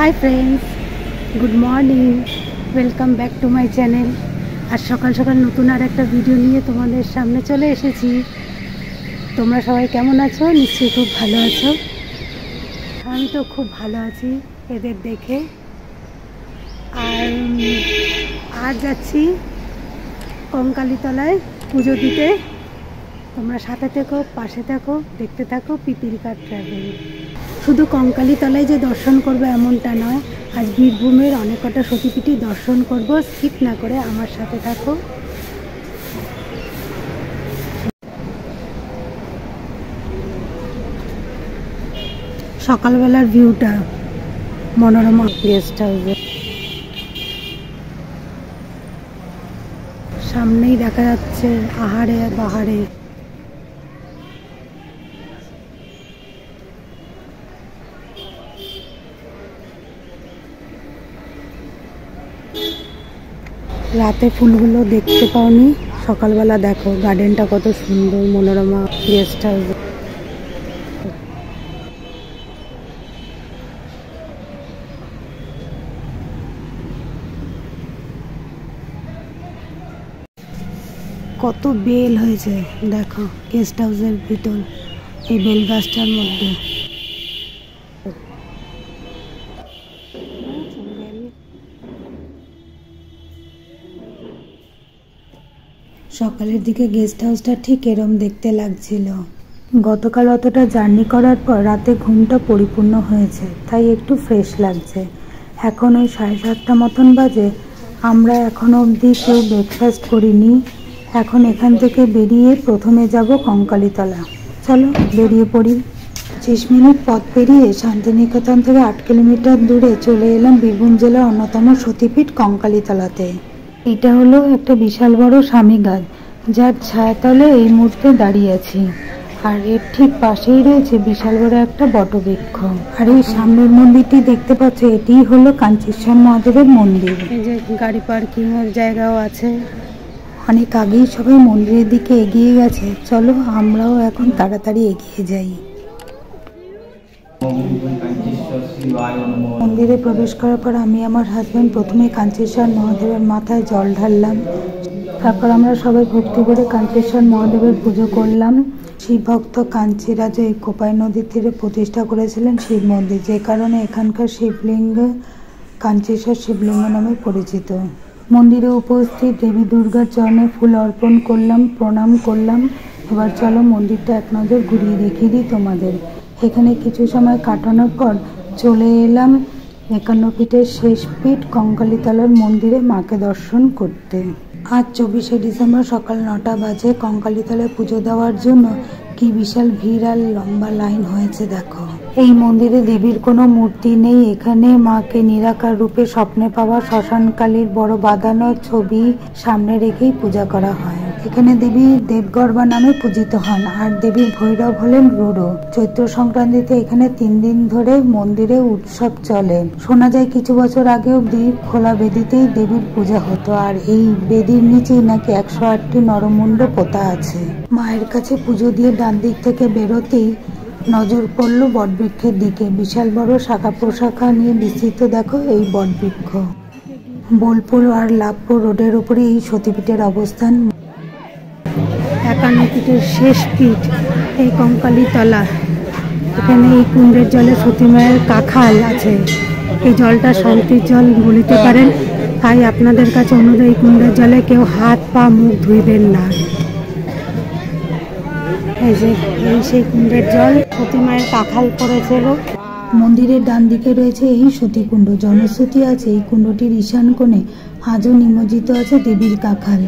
High friends, good morning, welcome back to my channel. আর সকাল সকাল নতুন আর একটা ভিডিও নিয়ে তোমাদের সামনে চলে এসেছি। তোমরা সবাই কেমন আছো? নিশ্চয়ই খুব ভালো আছো। আমি তো খুব ভালো আছি এদের দেখে। আর আজ যাচ্ছি কঙ্কালীতলায় পুজো দিতে। তোমরা সাথে থেকো, পাশে থাকো, দেখতে থাকো পিপিলিকার ট্রাভেল। শুধু কঙ্কালীতলায় যে দর্শন করবো এমনটা নয়, আজ বীরভূমের অনেক কটা সতীপীঠই দর্শন করব। স্কিপ না করে আমার সাথে থাকো। সকালবেলার ভিউটা মনোরমা গেস্ট হাউসে সামনেই দেখা যাচ্ছে আহারে বাহারে। রাতে ফুলগুলো দেখতে পাওনি, সকালবেলা দেখো গার্ডেনটা কত সুন্দর। Manorama guest house. কত বেল হয়েছে দেখো গেস্ট হাউসের ভিতর, এই বেল গাছটার মধ্যে। সকালের দিকে গেস্ট হাউসটা ঠিক এরম দেখতে লাগছিল। গতকাল অতটা জার্নি করার পর রাতে ঘুমটা পরিপূর্ণ হয়েছে, তাই একটু ফ্রেশ লাগছে। এখন ওই 7:30 মতন বাজে। আমরা এখনো অবধি কেউ ব্রেকফাস্ট করিনি। এখন এখান থেকে বেরিয়ে প্রথমে যাব কঙ্কালীতলা। চলো বেরিয়ে পড়ি। 25 মিনিট পথ পেরিয়ে শান্তিনিকেতন থেকে 8 কিলোমিটার দূরে চলে এলাম বীরভূম জেলার অন্যতম সতীপীঠ কঙ্কালীতলাতে। এটা হলো একটা বিশাল বড় স্বামীঘাট, যার ছায়াতলে এই মুহূর্তে দাঁড়িয়ে আছি। আর এর ঠিক পাশেই রয়েছে বিশাল বড় একটা বটবৃক্ষ। আর এই সামনের মন্দিরটি দেখতে পাচ্ছ, এটিই হলো কাঞ্চীশ্বর মহাদেবের মন্দির। এই যে গাড়ি পার্কিং এর জায়গাও আছে। অনেক আগেই সবাই মন্দিরের দিকে এগিয়ে গেছে। চলো আমরাও এখন তাড়াতাড়ি এগিয়ে যাই। মন্দিরে প্রবেশ করার পর আমি আমার হাজব্যান্ড প্রথমে কাঞ্চীশ্বর মহাদেবের মাথায় জল ঢাললাম। তারপর আমরা সবাই ভক্তি করে কাঞ্চীশ্বর মহাদেবের পুজো করলাম। শিব ভক্ত কাঞ্চীরাজ এই কোপাই নদীর তীরে প্রতিষ্ঠা করেছিলেন শিব মন্দির, যে কারণে এখানকার শিবলিঙ্গ কাঞ্চীশ্বর শিবলিঙ্গ নামে পরিচিত। মন্দিরে উপস্থিত দেবী দুর্গার চরণে ফুল অর্পণ করলাম, প্রণাম করলাম। এবার চলো মন্দিরটা এক নজর ঘুরিয়ে দেখিয়ে দিই তোমাদের। এখানে কিছু সময় কাটানোর পর চলে এলাম 51 পীঠের শেষ পীঠ কঙ্কালীতলার মন্দিরে মাকে দর্শন করতে। আজ 24শে ডিসেম্বর সকাল 9টা বাজে। কঙ্কালীতলায় পুজো দেওয়ার জন্য কি বিশাল ভিড় আর লম্বা লাইন হয়েছে দেখো। এই মন্দিরে দেবীর কোনো মূর্তি নেই। এখানে মাকে নিরাকার রূপে স্বপ্নে পাওয়া শ্মশানকালীর বড় বাঁধানো ছবি সামনে রেখেই পূজা করা হয়। এখানে দেবী দেবগর্ভা নামে পূজিত হন, আর দেবীর ভৈরব হলেন রুরু। চৈত্র সংক্রান্তিতে এখানে 3 দিন ধরে মন্দিরে উৎসব চলে। শোনা যায় কিছু বছর আগে অব্দি খোলা বেদিতেই দেবীর পূজা হতো, আর এই বেদির নিচেই নাকি 108টি নরমুণ্ড পোতা আছে। মায়ের কাছে পুজো দিয়ে ডান দিক থেকে বেরোতেই নজর পড়লো বটবৃক্ষের দিকে। বিশাল বড় শাখা প্রশাখা নিয়ে বিস্তৃত দেখো এই বটবৃক্ষ। বোলপুর আর লাভপুর রোডের উপরে এই সতীপীঠের অবস্থান। 51 পীঠের শেষ পীঠ এই কঙ্কালীতলা। এখানে এই কুণ্ডের জলে সতী মায়ের কাখাল আছে। এই জলটা শান্তির জল বলিতে পারেন, তাই আপনাদের কাছে অনুরোধ, এই কুণ্ডের জলে কেউ হাত পা মুখ ধুইবেন না। এই যে এই সেই কুণ্ডের জল, সতী মায়ের কাখাল পড়েছিল। মন্দিরের ডান দিকে রয়েছে এই সতীকুণ্ড। জনশ্রুতি আছে এই কুণ্ডটির ঈশান কোণে আজও নিমজ্জিত আছে দেবীর কাখাল।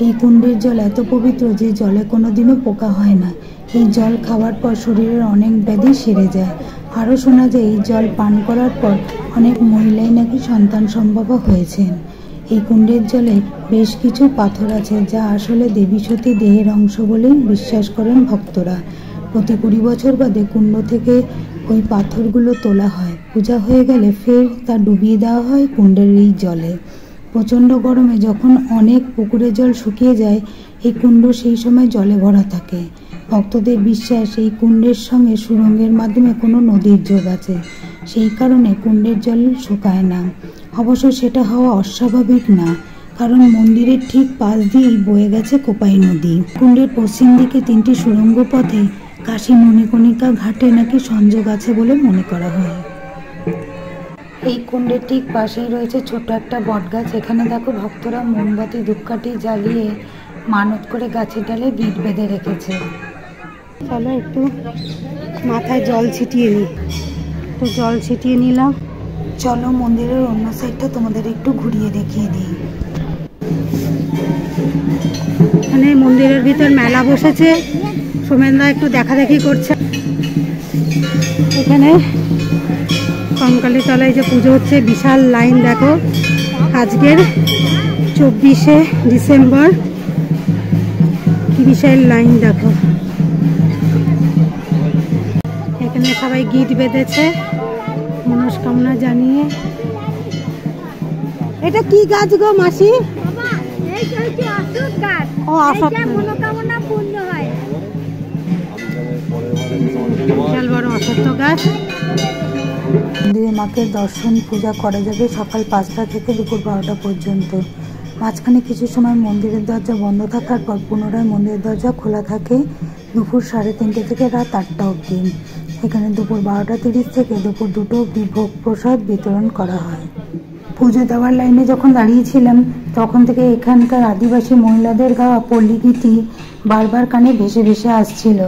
এই কুণ্ডের জল এত পবিত্র যে জলে কোনোদিনও পোকা হয় না। এই জল খাওয়ার পর শরীরের অনেক ব্যাধি সেরে যায়। আরও শোনা যায় এই জল পান করার পর অনেক মহিলাই নাকি সন্তান সম্ভবা হয়েছেন। এই কুণ্ডের জলে বেশ কিছু পাথর আছে, যা আসলে দেবী সতী দেহের অংশ বলেই বিশ্বাস করেন ভক্তরা। প্রতি 20 বছর বাদে কুণ্ড থেকে ওই পাথরগুলো তোলা হয়। পূজা হয়ে গেলে ফের তা ডুবিয়ে দেওয়া হয় কুণ্ডের এই জলে। প্রচণ্ড গরমে যখন অনেক পুকুরের জল শুকিয়ে যায়, এই কুণ্ড সেই সময় জলে ভরা থাকে। ভক্তদের বিশ্বাস এই কুণ্ডের সঙ্গে সুড়ঙ্গের মাধ্যমে কোনো নদীর যোগ আছে, সেই কারণে কুণ্ডের জল শুকায় না। অবশ্য সেটা হওয়া অস্বাভাবিক না, কারণ মন্দিরের ঠিক পাশ দিয়েই বয়ে গেছে কোপাই নদী। কুণ্ডের পশ্চিম দিকে 3টি সুড়ঙ্গ পথে কাশী মণিকর্ণিকা ঘাটে নাকি সংযোগ আছে বলে মনে করা হয়। এই কুণ্ডের ঠিক পাশেই রয়েছে ছোট একটা বটগাছ। এখানে দেখো ভক্তরা মোমবাতি ধূপকাঠি জ্বালিয়ে মানত করে গাছের ডালে গিট বেঁধে রেখেছে। চলো একটু মাথায় জল ছিটিয়ে নিই। একটু জল ছিটিয়ে নিলাম। চলো মন্দিরের অন্য সাইডটা তোমাদের একটু ঘুরিয়ে দেখিয়ে দিই। এখানে মন্দিরের ভিতর মেলা বসেছে, সোমেনদা একটু দেখাদেখি করছে। এখানে কঙ্কালী তলায় যে পুজো হচ্ছে, বিশাল লাইন দেখো। আজকের 24শে ডিসেম্বর, কি বিশাল লাইন দেখো। এখানে সবাই গিট বেঁধেছে মনস্কামনা জানিয়ে। এটা কি গাছ গো মাসি? ও মনোকামনা পূর্ণ হয়। বিশাল বড় অশ্বত্থ গাছ। মন্দিরে মাকে দর্শন পূজা করা যাবে সকাল 5টা থেকে দুপুর 12টা পর্যন্ত। মাঝখানে কিছু সময় মন্দিরের দরজা বন্ধ থাকার পর পুনরায় মন্দিরের দরজা খোলা থাকে দুপুর 3:30 থেকে রাত 8টা অবধি। এখানে দুপুর 12:30 থেকে দুপুর 2টো অবধি ভোগ প্রসাদ বিতরণ করা হয়। পুজো দেওয়ার লাইনে যখন দাঁড়িয়েছিলাম তখন থেকে এখানকার আদিবাসী মহিলাদের গাওয়া পল্লী গীতি বারবার কানে ভেসে ভেসে আসছিল।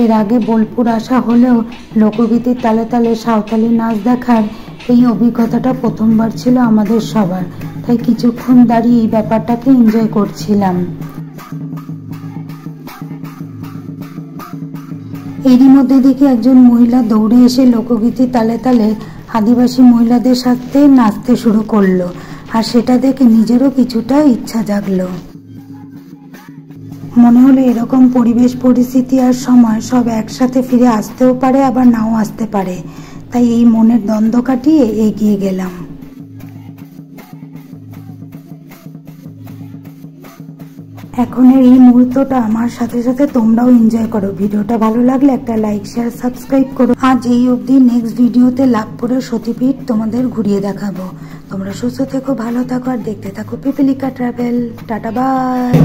এর আগে বোলপুর আসা হলেও লোকগীতির তালে তালে সাঁওতালি নাচ দেখার এই অভিজ্ঞতাটা প্রথমবার ছিল আমাদের সবার, তাই কিছুক্ষণ দাঁড়িয়ে এই ব্যাপারটাকে এনজয় করছিলাম। এরই মধ্যে দেখি একজন মহিলা দৌড়ে এসে লোকগীতির তালে তালে আদিবাসী মহিলাদের সাথে নাচতে শুরু করলো, আর সেটা দেখে নিজেরও কিছুটা ইচ্ছা জাগলো। মনে হলো এরকম পরিবেশ পরিস্থিতি আর সময় সব একসাথে ফিরে আসতেও পারে, আবার নাও আসতে পারে। তাই এই মনের দ্বন্দ্ব কাটিয়ে এগিয়ে গেলাম। এখনের এই মুহূর্তটা আমার সাথে সাথে তোমরাও এনজয় করো। ভিডিওটা ভালো লাগলে একটা লাইক, শেয়ার, সাবস্ক্রাইব করো। আজ এই অবধি। নেক্সট ভিডিওতে লাভপুরের সতীপীঠ তোমাদের ঘুরিয়ে দেখাবো। তোমরা সুস্থ থেকো, ভালো থাকো আর দেখতে থাকো পিপিলিকা ট্রাভেল। Tata, by.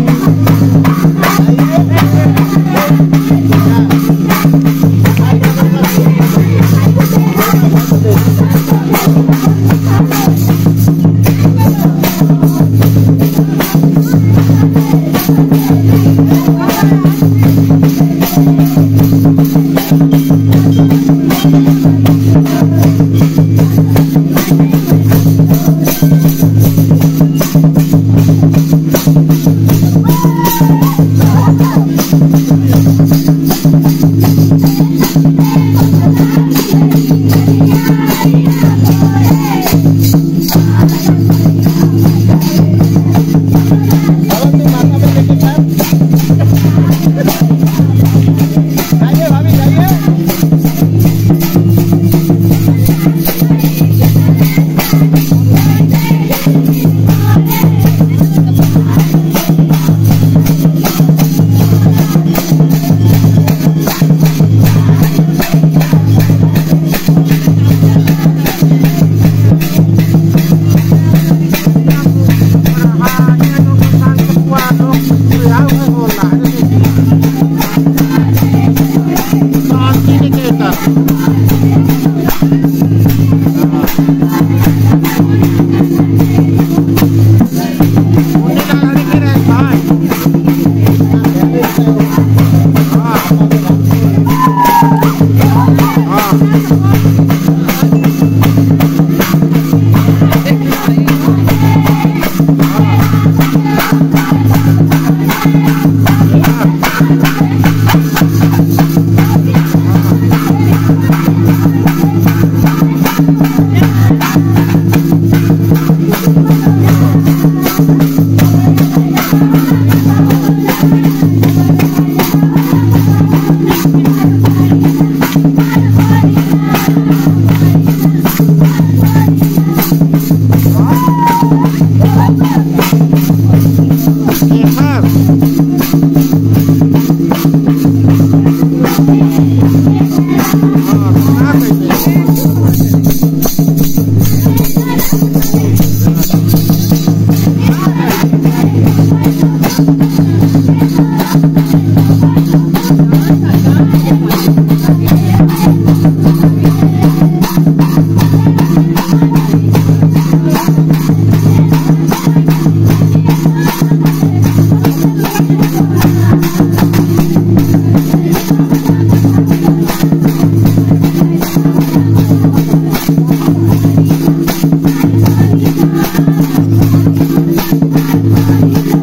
নমঃ।